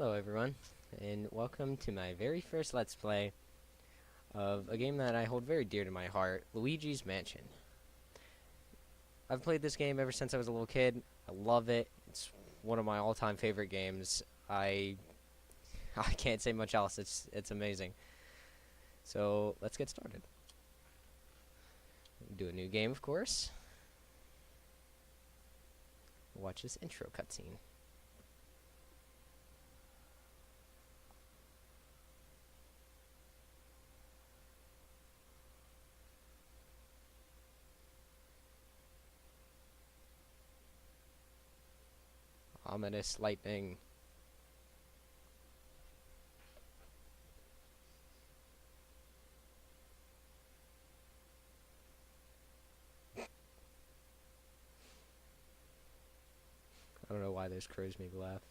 Hello everyone, and welcome to my very first Let's Play of a game that I hold very dear to my heart, Luigi's Mansion. I've played this game ever since I was a little kid. I love it. It's one of my all-time favorite games. I can't say much else. It's amazing. So, let's get started. Do a new game, of course. Watch this intro cutscene. Ominous lightning. I don't know why those crows make me laugh.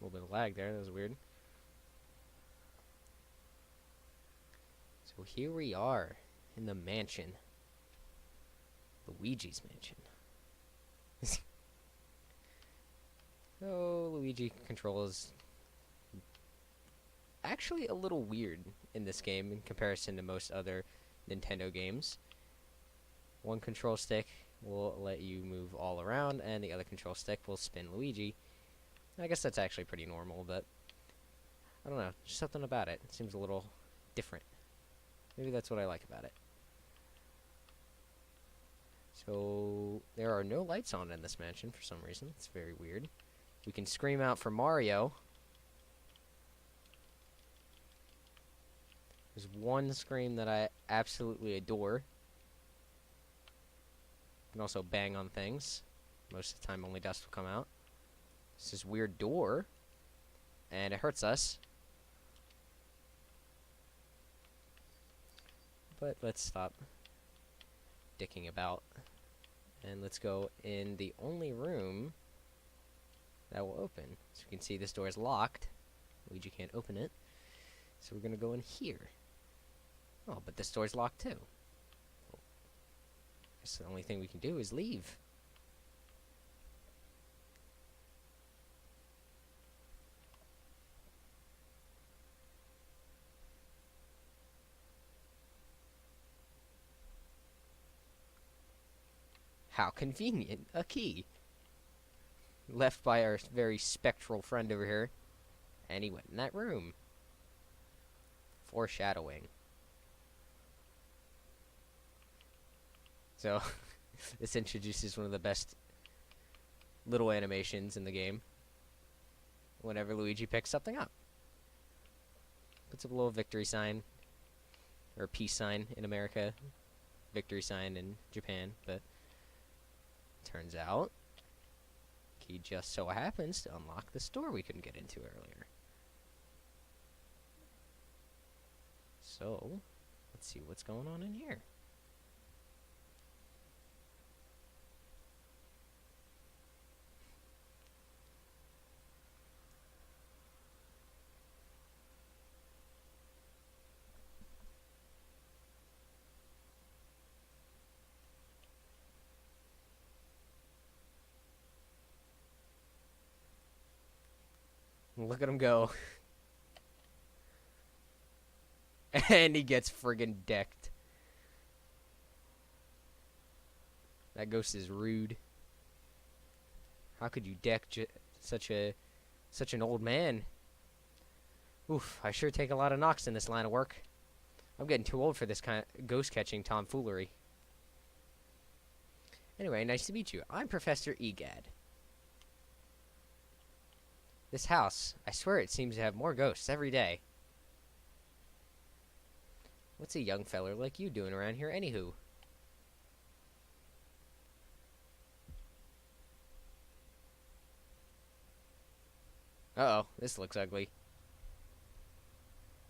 A little bit of lag there, that was weird. So here we are in the mansion. Luigi's mansion. So Luigi controls actually a little weird in this game in comparison to most other Nintendo games. One control stick will let you move all around, and the other control stick will spin Luigi. I guess that's actually pretty normal, but I don't know, just something about it. It seems a little different. Maybe that's what I like about it. So there are no lights on in this mansion for some reason. It's very weird. We can scream out for Mario. There's one scream that I absolutely adore. You can also bang on things. Most of the time only dust will come out. It's this weird door, and it hurts us. But let's stop dicking about, and let's go in the only room that will open. So you can see this door is locked. Luigi can't open it. So we're gonna go in here. Oh, but this door's locked too. Well, I guess the only thing we can do is leave. How convenient. A key. Left by our very spectral friend over here. And he went in that room. Foreshadowing. So, this introduces one of the best little animations in the game. Whenever Luigi picks something up. Puts up a little victory sign. Or peace sign in America. Victory sign in Japan, but turns out, key just so happens to unlock this door we couldn't get into earlier. So, let's see what's going on in here. Look at him go. And he gets friggin' decked. That ghost is rude. How could you deck such an old man? Oof, I sure take a lot of knocks in this line of work. I'm getting too old for this kind of ghost-catching tomfoolery. Anyway, nice to meet you. I'm Professor Egad. This house, I swear it seems to have more ghosts every day. What's a young feller like you doing around here anywho? Uh-oh, this looks ugly.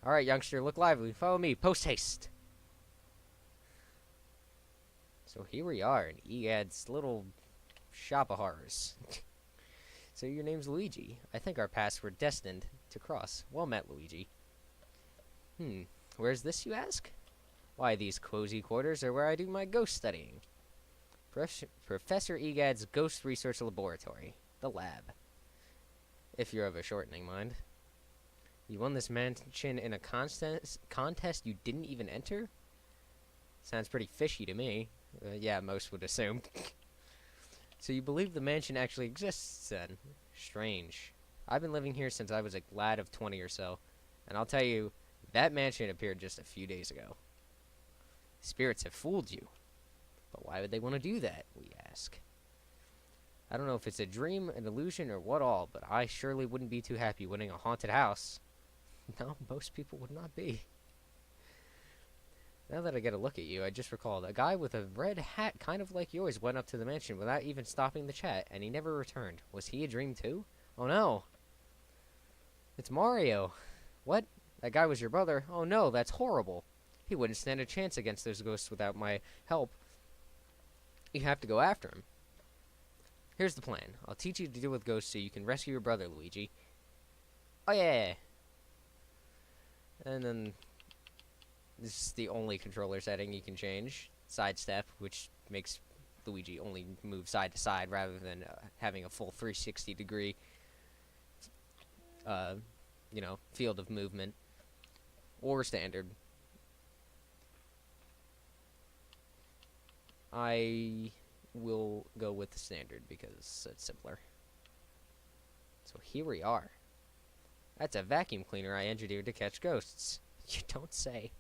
Alright, youngster, look lively. Follow me, post-haste. So here we are in Egad's little shop of horrors. So your name's Luigi. I think our paths were destined to cross. Well met, Luigi. Where's this, you ask? Why, these cozy quarters are where I do my ghost studying. Professor Egad's Ghost Research Laboratory. The lab. If you're of a shortening mind. You won this mansion in a contest you didn't even enter? Sounds pretty fishy to me. Yeah, most would assume. So you believe the mansion actually exists, then? Strange. I've been living here since I was a lad of 20 or so, and I'll tell you, that mansion appeared just a few days ago. Spirits have fooled you. But why would they want to do that, we ask? I don't know if it's a dream, an illusion, or what all, but I surely wouldn't be too happy winning a haunted house. No, most people would not be. Now that I get a look at you, I just recalled a guy with a red hat kind of like yours went up to the mansion without even stopping the chat, and he never returned. Was he a dream too? Oh no! It's Mario! What? That guy was your brother? Oh no, that's horrible! He wouldn't stand a chance against those ghosts without my help. You have to go after him. Here's the plan. I'll teach you to deal with ghosts so you can rescue your brother, Luigi. Oh yeah! And then this is the only controller setting you can change. Sidestep, which makes Luigi only move side to side rather than having a full 360 degree field of movement. Or standard. I will go with the standard because it's simpler. So here we are. That's a vacuum cleaner I engineered to catch ghosts. You don't say.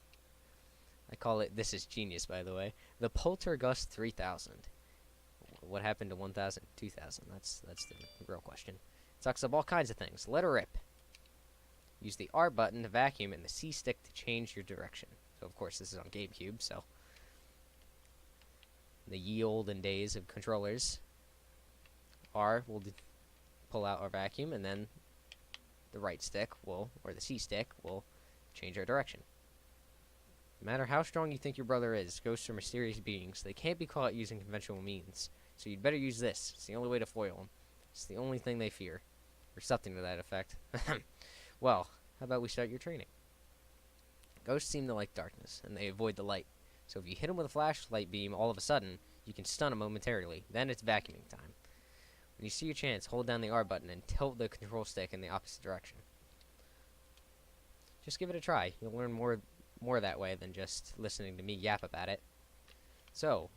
I call it, this is genius by the way, the Poltergust 3000. What happened to 1000, 2000? That's the real question. It sucks up all kinds of things. Let her rip. Use the R button to vacuum and the C stick to change your direction. So of course this is on GameCube, so the ye olden days of controllers. R will pull out our vacuum, and then the right stick will, or the C stick, will change our direction. No matter how strong you think your brother is, ghosts are mysterious beings. They can't be caught using conventional means. So you'd better use this. It's the only way to foil them. It's the only thing they fear. Or something to that effect. Well, how about we start your training? Ghosts seem to like darkness, and they avoid the light. So if you hit them with a flashlight beam all of a sudden, you can stun them momentarily. Then it's vacuuming time. When you see your chance, hold down the R button and tilt the control stick in the opposite direction. Just give it a try. You'll learn more that way than just listening to me yap about it. So,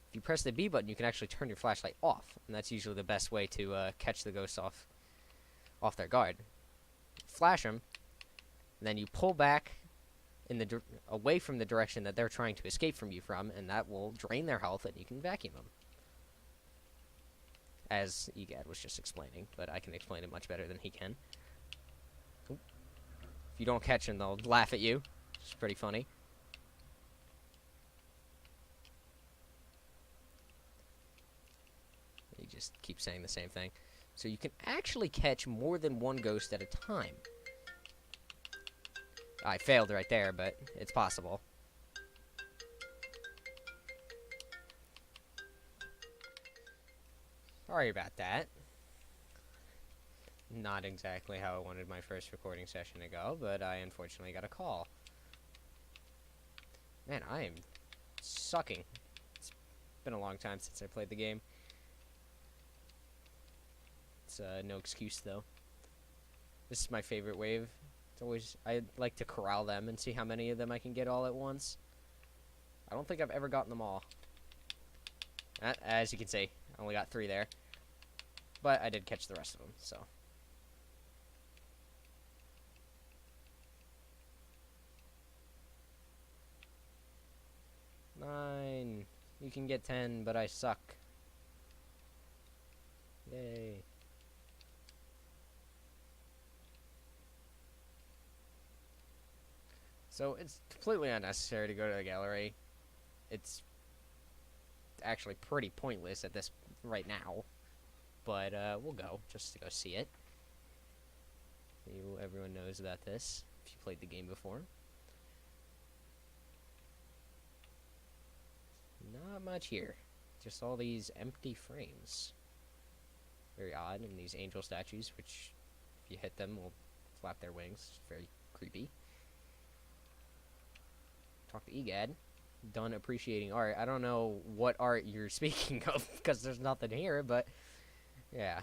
if you press the B button, you can actually turn your flashlight off, and that's usually the best way to catch the ghosts off their guard. Flash them, and then you pull back in the away from the direction that they're trying to escape from you from, and that will drain their health, and you can vacuum them. As Egad was just explaining, but I can explain it much better than he can. Oop. If you don't catch them, they'll laugh at you. It's pretty funny. You just keep saying the same thing. So you can actually catch more than one ghost at a time. I failed right there, but it's possible. Sorry about that. Not exactly how I wanted my first recording session to go, but I unfortunately got a call. Man, I am sucking. It's been a long time since I played the game. It's no excuse, though. This is my favorite wave. It's always, I like to corral them and see how many of them I can get all at once. I don't think I've ever gotten them all. As you can see, I only got 3 there. But I did catch the rest of them, so. Nine. You can get 10, but I suck. Yay. So it's completely unnecessary to go to the gallery. It's actually pretty pointless at this right now, but we'll go just to go see it. Everyone knows about this if you played the game before. Not much here, just all these empty frames. Very odd. And these angel statues, which if you hit them will flap their wings. Very creepy. Talk to Egad. Done appreciating art. I don't know what art you're speaking of because there's nothing here, but yeah.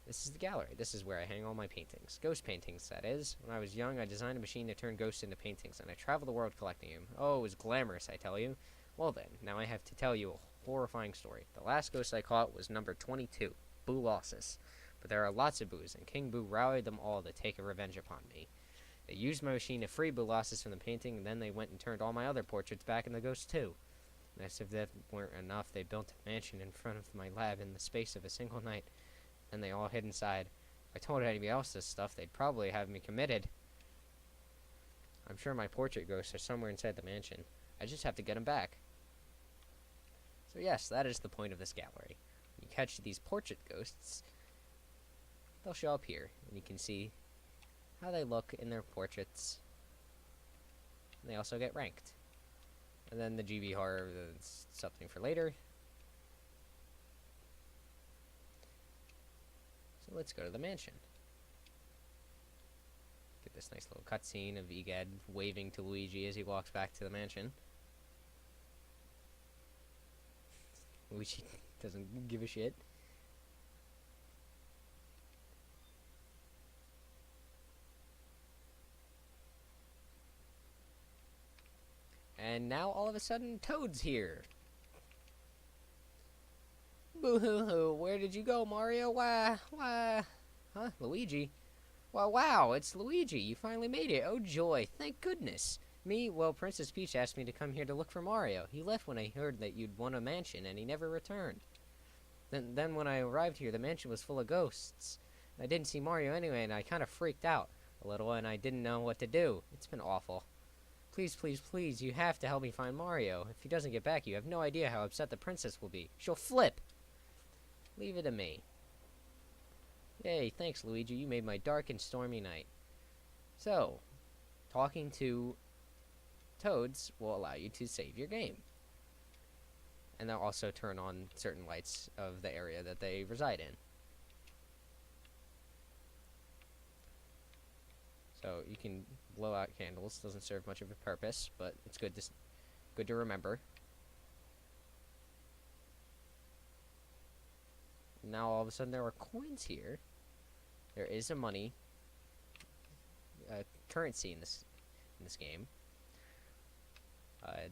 This is the gallery. This is where I hang all my paintings. Ghost paintings, that is. When I was young, I designed a machine to turn ghosts into paintings, and I traveled the world collecting them. Oh, it was glamorous, I tell you. Well then, now I have to tell you a horrifying story. The last ghost I caught was number 22, Boo Lossus. But there are lots of Boos, and King Boo rallied them all to take a revenge upon me. They used my machine to free Boo Lossus from the painting, and then they went and turned all my other portraits back into ghosts too. And as if that weren't enough, they built a mansion in front of my lab in the space of a single night. And they all hid inside. If I told anybody else this stuff, they'd probably have me committed. I'm sure my portrait ghosts are somewhere inside the mansion. I just have to get them back. So yes, that is the point of this gallery. When you catch these portrait ghosts, they'll show up here, and you can see how they look in their portraits. And they also get ranked. And then the GB horror is something for later. So let's go to the mansion. Get this nice little cutscene of Egad waving to Luigi as he walks back to the mansion. Luigi doesn't give a shit. And now all of a sudden Toad's here. Boo-hoo-hoo, where did you go, Mario? Why? Huh? Luigi? Why, wow, it's Luigi. You finally made it. Oh, joy. Thank goodness. Me? Well, Princess Peach asked me to come here to look for Mario. He left when I heard that you'd won a mansion, and he never returned. Then when I arrived here, the mansion was full of ghosts. I didn't see Mario anyway, and I kind of freaked out a little, and I didn't know what to do. It's been awful. Please, please, please, you have to help me find Mario. If he doesn't get back, you have no idea how upset the princess will be. She'll flip. Leave it to me. Yay, thanks, Luigi. You made my dark and stormy night. So, talking to Toads will allow you to save your game. And they'll also turn on certain lights of the area that they reside in. So, you can blow out candles. Doesn't serve much of a purpose, but it's good to remember. Now all of a sudden there are coins here. There is a money currency in this game.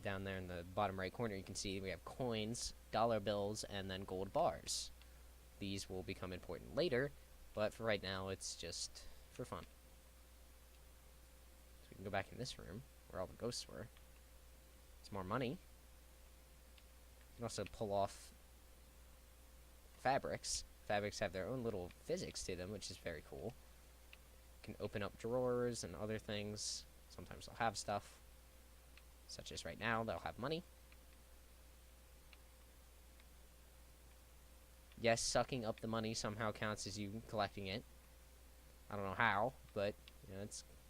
Down there in the bottom right corner you can see we have coins, dollar bills, and then gold bars. These will become important later, but for right now it's just for fun. So we can go back in this room where all the ghosts were. It's more money. You can also pull off fabrics. Fabrics have their own little physics to them, which is very cool. You can open up drawers and other things. Sometimes they'll have stuff, such as right now, they'll have money. Yes, sucking up the money somehow counts as you collecting it. I don't know how, but you know,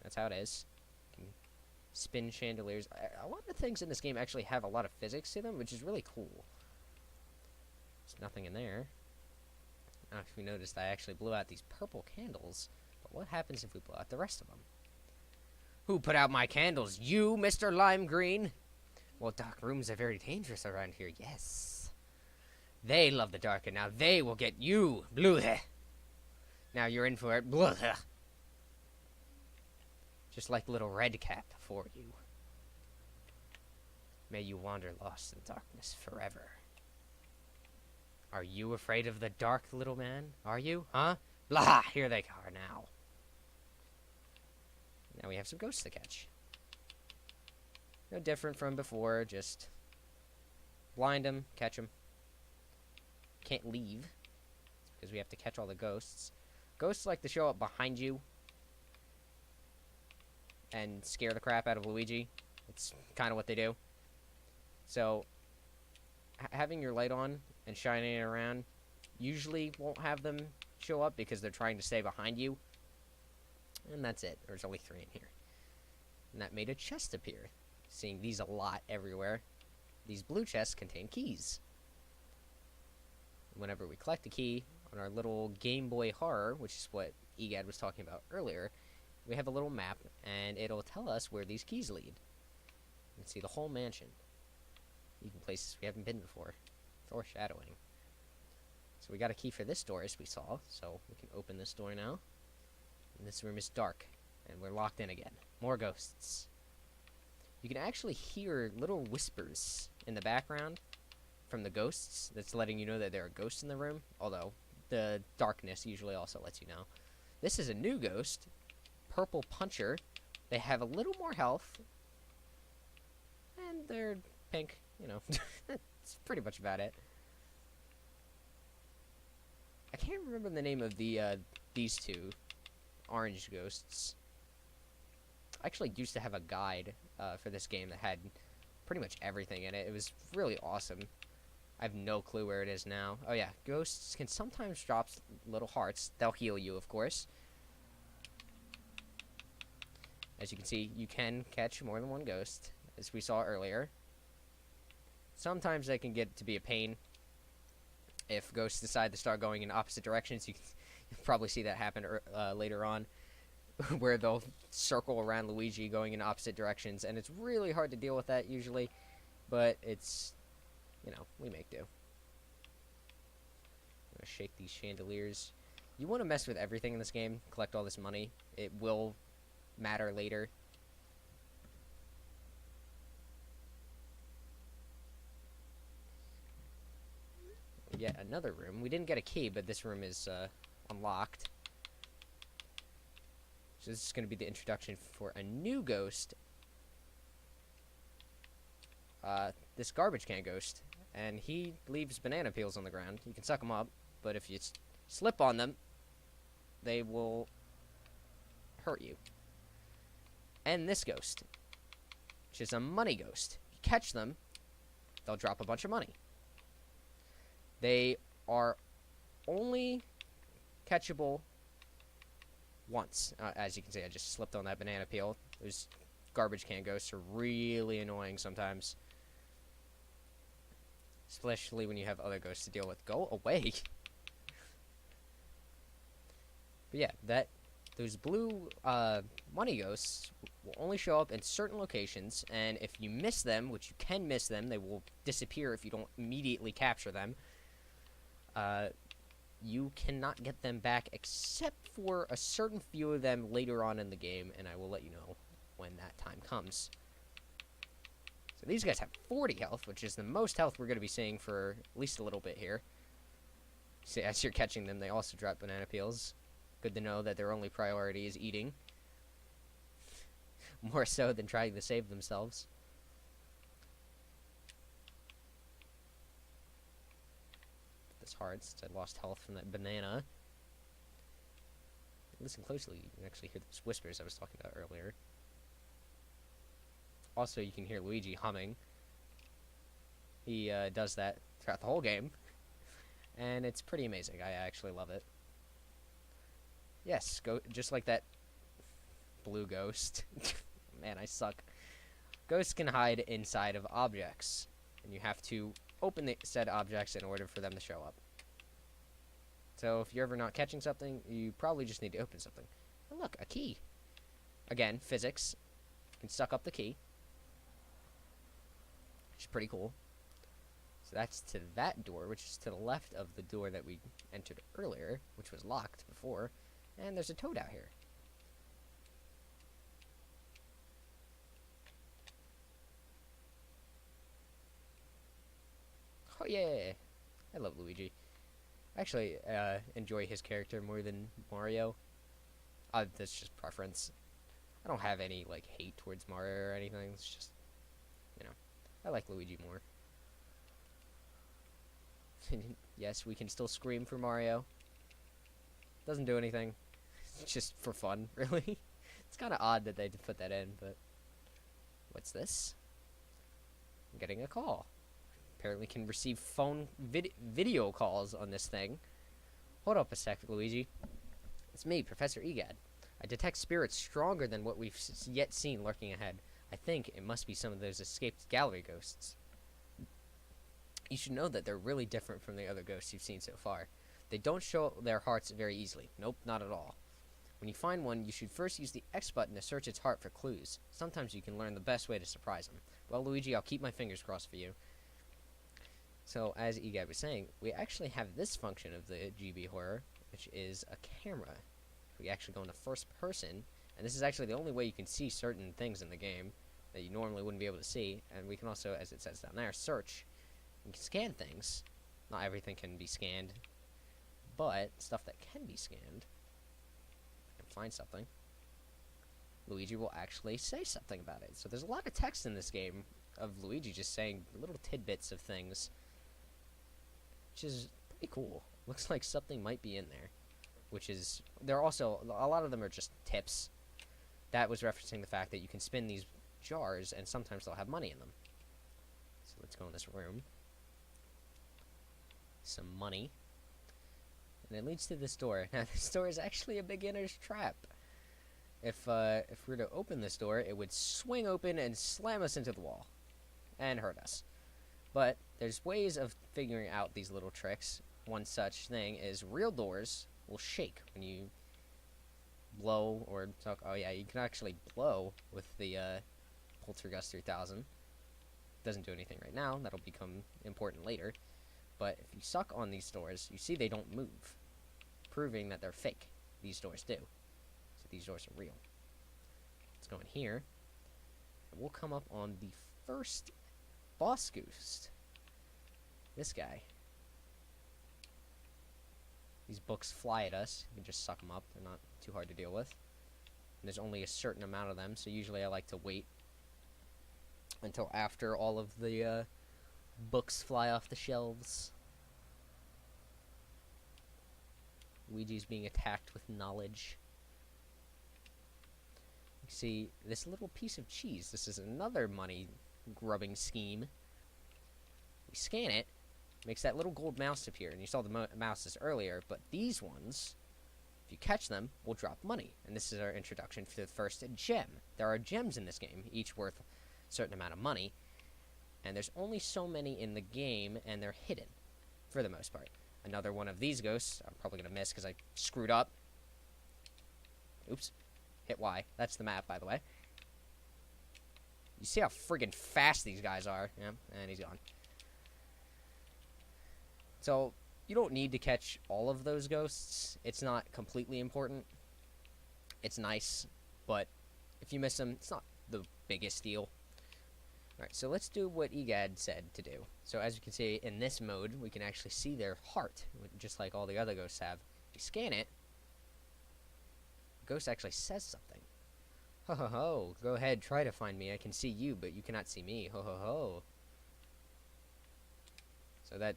that's how it is. You can spin chandeliers. A lot of things in this game actually have a lot of physics to them, which is really cool. There's nothing in there. Now, if you noticed, I actually blew out these purple candles. But what happens if we blow out the rest of them? Who put out my candles? You, Mr. Lime Green? Well, dark rooms are very dangerous around here, yes. They love the dark, and now they will get you. Blue. Now you're in for it. Blue. Just like little Redcap for you. May you wander lost in darkness forever. Are you afraid of the dark, little man? Are you? Huh? Blah! Here they are now. Now we have some ghosts to catch. No different from before, just blind them, catch them. Can't leave, because we have to catch all the ghosts. Ghosts like to show up behind you and scare the crap out of Luigi. It's kind of what they do. So, having your light on and shining it around usually won't have them show up because they're trying to stay behind you. And that's it. There's only 3 in here. And that made a chest appear. Seeing these a lot everywhere. These blue chests contain keys. Whenever we collect the key on our little Game Boy Horror, which is what EGAD was talking about earlier, we have a little map, and it'll tell us where these keys lead. You can see the whole mansion. Even places we haven't been before. Foreshadowing. So we got a key for this door, as we saw, so we can open this door now. And this room is dark, and we're locked in again. More ghosts. You can actually hear little whispers in the background from the ghosts that's letting you know that there are ghosts in the room, although the darkness usually also lets you know. This is a new ghost, Purple Puncher. They have a little more health, and they're pink, you know. That's pretty much about it. I can't remember the name of these two orange ghosts. I actually used to have a guide for this game that had pretty much everything in it. It was really awesome. I have no clue where it is now. Oh yeah, ghosts can sometimes drop little hearts. They'll heal you, of course. As you can see, you can catch more than one ghost, as we saw earlier. Sometimes they can get to be a pain. If ghosts decide to start going in opposite directions, you'll probably see that happen later on, where they'll circle around Luigi going in opposite directions, and it's really hard to deal with that usually, but it's, you know, we make do. I'm gonna shake these chandeliers. You want to mess with everything in this game, collect all this money. It will matter later. Yet another room. We didn't get a key, but this room is unlocked. So this is going to be the introduction for a new ghost. This garbage can ghost. And he leaves banana peels on the ground. You can suck them up, but if you slip on them, they will hurt you. And this ghost, which is a money ghost. If you catch them, they'll drop a bunch of money. They are only catchable once. As you can see, I just slipped on that banana peel. Those garbage can ghosts are really annoying sometimes. Especially when you have other ghosts to deal with. Go away! But yeah, those blue money ghosts will only show up in certain locations, and if you miss them, which you can miss them, they will disappear if you don't immediately capture them. You cannot get them back except for a certain few of them later on in the game, and I will let you know when that time comes. So these guys have 40 health, which is the most health we're going to be seeing for at least a little bit here. See, as you're catching them, they also drop banana peels. Good to know that their only priority is eating. More so than trying to save themselves. This hard since I lost health from that banana. Listen closely, you can actually hear those whispers I was talking about earlier. Also, you can hear Luigi humming. He does that throughout the whole game. And it's pretty amazing. I actually love it. Yes, go just like that blue ghost. Man, I suck. Ghosts can hide inside of objects. And you have to open the said objects in order for them to show up. So if you're ever not catching something, you probably just need to open something. And look, a key. Again, physics. You can suck up the key. Which is pretty cool. So that's to that door, which is to the left of the door that we entered earlier, which was locked before. And there's a toad out here. Oh yeah, I love Luigi. I actually enjoy his character more than Mario. That's just preference. I don't have any like hate towards Mario or anything. It's just, you know, I like Luigi more. Yes, we can still scream for Mario. Doesn't do anything. It's just for fun, really. It's kind of odd that they put that in, but what's this? I'm getting a call. Apparently can receive phone video calls on this thing. Hold up a sec, Luigi. It's me, Professor Egad. I detect spirits stronger than what we've yet seen lurking ahead. I think it must be some of those escaped gallery ghosts. you should know that they're really different from the other ghosts you've seen so far. They don't show their hearts very easily. Nope, not at all. When you find one, you should first use the X button to search its heart for clues. Sometimes you can learn the best way to surprise them. Well, Luigi, I'll keep my fingers crossed for you. So, as Egad was saying, we actually have this function of the GB horror, which is a camera. We actually go into first person, and this is actually the only way you can see certain things in the game that you normally wouldn't be able to see. And we can also, as it says down there, search. You can scan things. Not everything can be scanned, but stuff that can be scanned, and find something, Luigi will actually say something about it. So there's a lot of text in this game of Luigi just saying little tidbits of things, which is pretty cool. Looks like something might be in there, which is, they're also, a lot of them are just tips. That was referencing the fact that you can spin these jars and sometimes they'll have money in them. So let's go in this room. Some money. And it leads to this door. Now, this door is actually a beginner's trap. If we were to open this door, it would swing open and slam us into the wall. And hurt us. But there's ways of figuring out these little tricks. One such thing is real doors will shake when you blow or talk. Oh yeah, you can actually blow with the Poltergust 3000. Doesn't do anything right now. That'll become important later. But if you suck on these doors, you see they don't move, proving that they're fake. These doors do. So these doors are real. Let's go in here, and we'll come up on the first boss ghost. This guy. These books fly at us. You can just suck them up. They're not too hard to deal with. And there's only a certain amount of them, so usually I like to wait until after all of the books fly off the shelves. Luigi's being attacked with knowledge. You see, this little piece of cheese, this is another money grubbing scheme. We scan it, makes that little gold mouse appear, and you saw the mouses earlier, but these ones, if you catch them, will drop money. And this is our introduction to the first gem. There are gems in this game, each worth a certain amount of money. And there's only so many in the game, and they're hidden, for the most part. Another one of these ghosts, I'm probably going to miss because I screwed up. Oops. Hit Y. That's the map, by the way. You see how friggin' fast these guys are. Yeah, and he's gone. So, you don't need to catch all of those ghosts. It's not completely important. It's nice, but if you miss them, it's not the biggest deal. Alright, so let's do what Egad said to do. So as you can see, in this mode, we can actually see their heart, just like all the other ghosts have. If you scan it, the ghost actually says something. Ho ho ho, go ahead, try to find me. I can see you, but you cannot see me. Ho ho ho. So that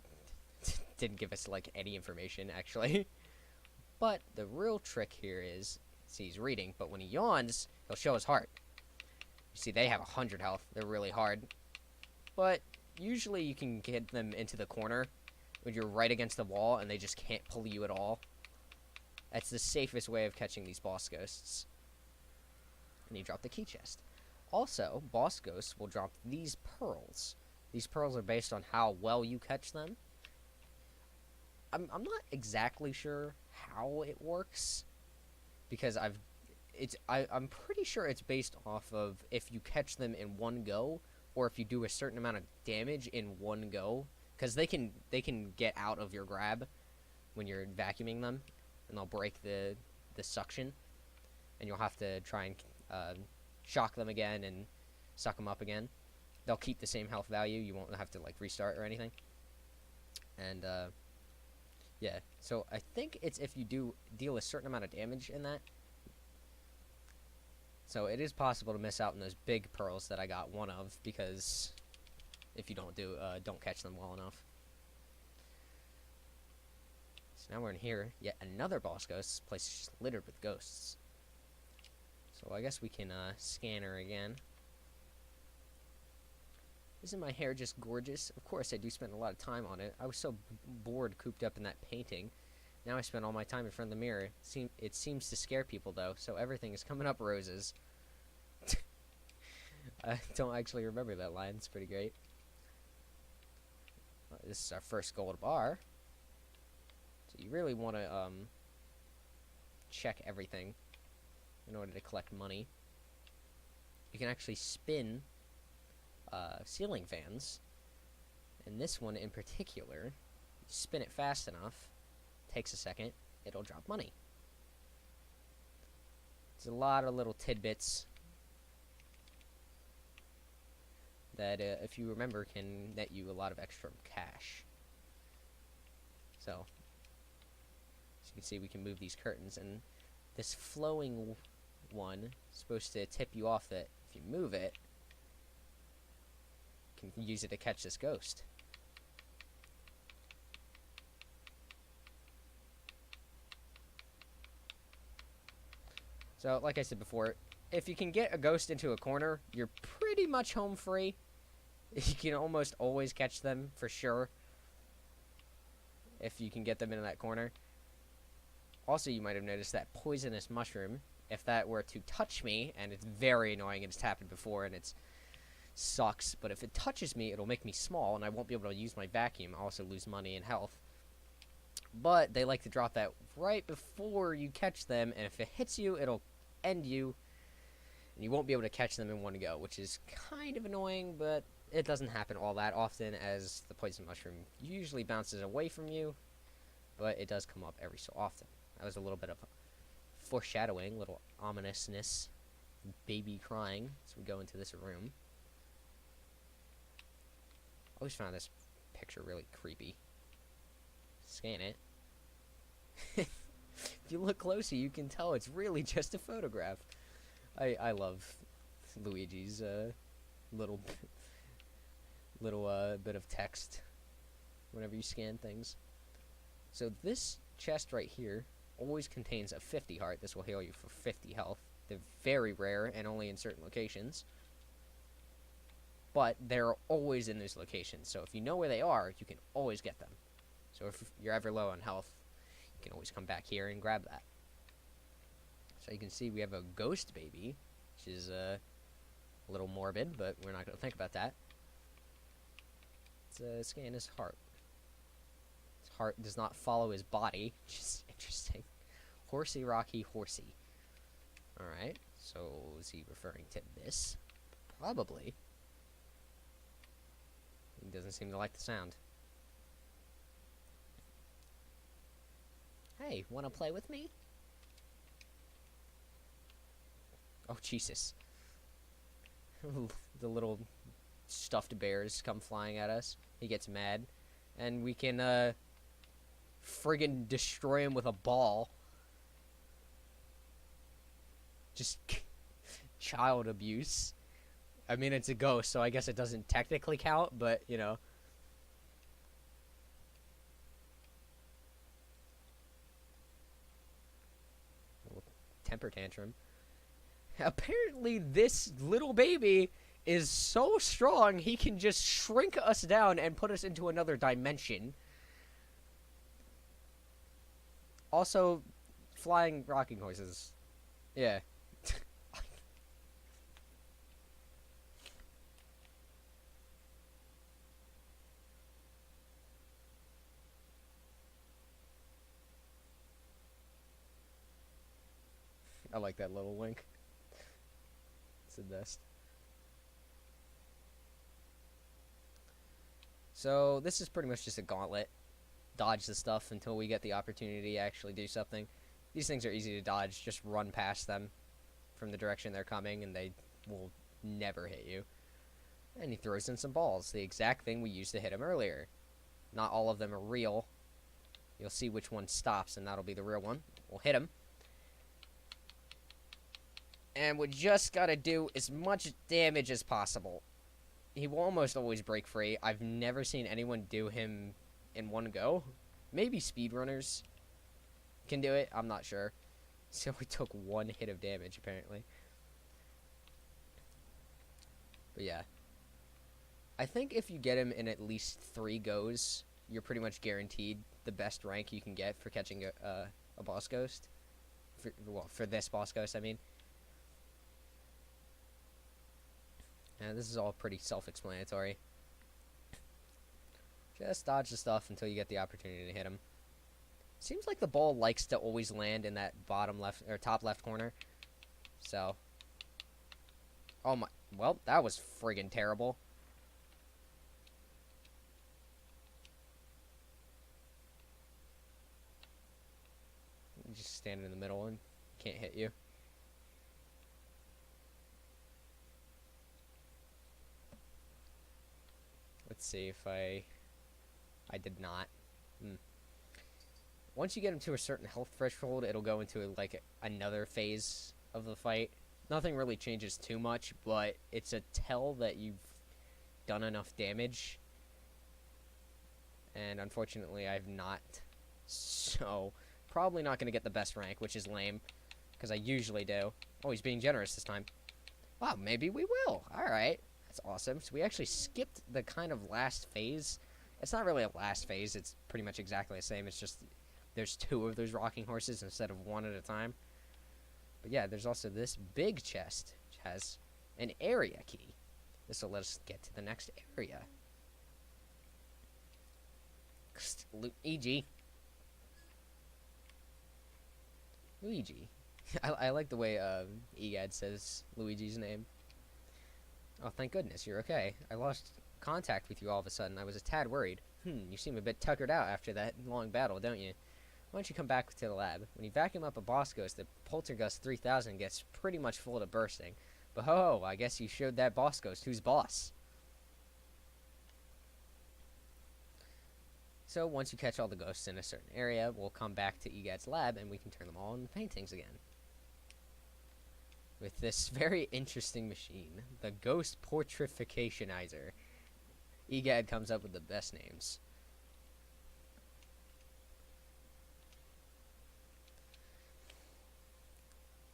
didn't give us, like, any information, actually. But the real trick here is, see, he's reading, but when he yawns, he'll show his heart. You see, they have 100 health. They're really hard. But usually you can get them into the corner when you're right against the wall and they just can't pull you at all. That's the safest way of catching these boss ghosts. And you drop the key chest. Also, boss ghosts will drop these pearls. These pearls are based on how well you catch them. I'm not exactly sure how it works, because I'm pretty sure it's based off of if you catch them in one go, or if you do a certain amount of damage in one go, because they can get out of your grab when you're vacuuming them, and they'll break the suction, and you'll have to try and shock them again and suck them up again. They'll keep the same health value. You won't have to like restart or anything. And yeah, so I think it's if you do deal a certain amount of damage in that. So it is possible to miss out on those big pearls that I got one of, because if you don't catch them well enough. So now we're in here, yet another boss ghost. This place is just littered with ghosts. So I guess we can scan her again. Isn't my hair just gorgeous? Of course, I do spend a lot of time on it. I was so bored cooped up in that painting. Now I spend all my time in front of the mirror. It seems to scare people, though, so everything is coming up roses. I don't actually remember that line. It's pretty great. This is our first gold bar. So you really want to check everything in order to collect money. You can actually spin ceiling fans. And this one in particular, you spin it fast enough, takes a second, it'll drop money. There's a lot of little tidbits that, if you remember, can net you a lot of extra cash. So, as you can see, we can move these curtains, and this flowing one is supposed to tip you off that if you move it, you can use it to catch this ghost. So, like I said before, if you can get a ghost into a corner, you're pretty much home free. You can almost always catch them, for sure, if you can get them into that corner. Also, you might have noticed that poisonous mushroom, if that were to touch me, and it's very annoying, and it's happened before, and it sucks, but if it touches me, it'll make me small, and I won't be able to use my vacuum. I'll also lose money and health. But they like to drop that right before you catch them, and if it hits you, it'll end you, and you won't be able to catch them in one go, which is kind of annoying, but it doesn't happen all that often, as the poison mushroom usually bounces away from you, but it does come up every so often. That was a little bit of foreshadowing, little ominousness, baby crying as we go into this room. I always found this picture really creepy. Scan it. If you look closer, you can tell it's really just a photograph. I love Luigi's little bit of text whenever you scan things. So this chest right here always contains a 50 heart. This will heal you for 50 health. They're very rare and only in certain locations, but they're always in those locations. So if you know where they are, you can always get them. So if you're ever low on health, you can always come back here and grab that. So you can see we have a ghost baby, which is a little morbid, but we're not going to think about that. Let's scan his heart. His heart does not follow his body, which is interesting. Horsey, Rocky, horsey. Alright, so is he referring to this? Probably. He doesn't seem to like the sound. Hey, wanna play with me? Oh, Jesus. The little stuffed bears come flying at us. He gets mad. And we can, friggin' destroy him with a ball. Just child abuse. I mean, it's a ghost, so I guess it doesn't technically count, but, you know. Temper tantrum. Apparently this little baby is so strong he can just shrink us down and put us into another dimension. Also, flying rocking horses. Yeah. I like that little wink. It's the best. So, this is pretty much just a gauntlet. Dodge the stuff until we get the opportunity to actually do something. These things are easy to dodge. Just run past them from the direction they're coming, and they will never hit you. And he throws in some balls. The exact thing we used to hit him earlier. Not all of them are real. You'll see which one stops, and that'll be the real one. We'll hit him. And we just gotta do as much damage as possible. He will almost always break free. I've never seen anyone do him in one go. Maybe speedrunners can do it. I'm not sure. So we took one hit of damage, apparently. But yeah. I think if you get him in at least 3 goes, you're pretty much guaranteed the best rank you can get for catching a boss ghost. For this boss ghost, I mean. This is all pretty self-explanatory. Just dodge the stuff until you get the opportunity to hit him. Seems like the ball likes to always land in that bottom left or top left corner. So, oh my, well, that was friggin' terrible. Just stand in the middle and can't hit you. Let's see if I did not. Once you get him to a certain health threshold, it'll go into like another phase of the fight. Nothing really changes too much, but it's a tell that you've done enough damage. And unfortunately, I've not. So, probably not going to get the best rank, which is lame, because I usually do. Oh, he's being generous this time. Wow, maybe we will. Alright, that's awesome. So we actually skipped the kind of last phase. It's not really a last phase, it's pretty much exactly the same. It's just there's two of those rocking horses instead of one at a time. But yeah, there's also this big chest, which has an area key. This will let us get to the next area. Luigi. Luigi. I like the way Egad says Luigi's name. Oh, thank goodness, you're okay. I lost contact with you all of a sudden. I was a tad worried. You seem a bit tuckered out after that long battle, don't you? Why don't you come back to the lab? When you vacuum up a boss ghost, the Poltergust 3000 gets pretty much full to bursting. But ho, I guess you showed that boss ghost who's boss. So once you catch all the ghosts in a certain area, we'll come back to Egad's lab and we can turn them all into paintings again. With this very interesting machine, the Ghost Portrificationizer. Egad comes up with the best names.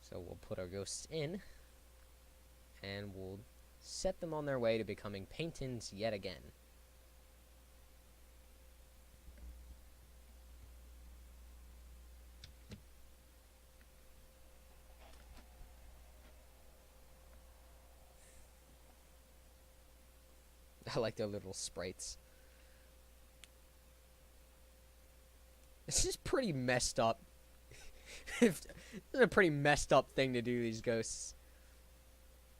So we'll put our ghosts in, and we'll set them on their way to becoming paintings yet again. I like their little sprites. This is pretty messed up. This is a pretty messed up thing to do, these ghosts.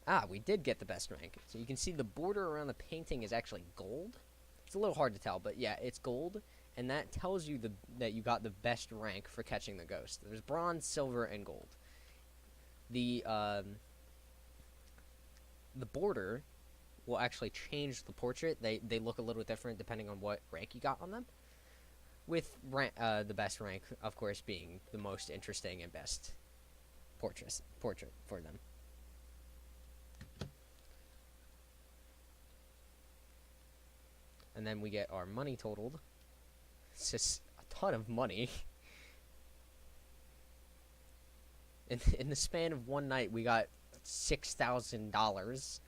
Ah, we did get the best rank. So you can see the border around the painting is actually gold. It's a little hard to tell, but yeah, it's gold. And that tells you that you got the best rank for catching the ghost. There's bronze, silver, and gold. The border will actually change the portrait. They look a little different depending on what rank you got on them. With the best rank, of course, being the most interesting and best portrait for them. And then we get our money totaled. It's just a ton of money. In the span of one night, we got $6,000.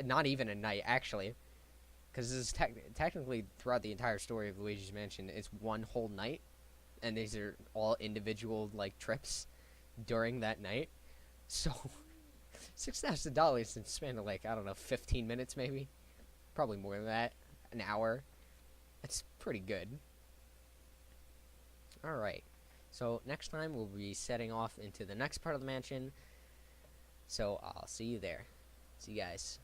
Not even a night, actually. Because this is technically throughout the entire story of Luigi's Mansion, it's one whole night. And these are all individual, like, trips during that night. So, $6,000 in the span of, like, I don't know, 15 minutes maybe? Probably more than that. An hour. That's pretty good. Alright. So, next time we'll be setting off into the next part of the mansion. So, I'll see you there. See you guys.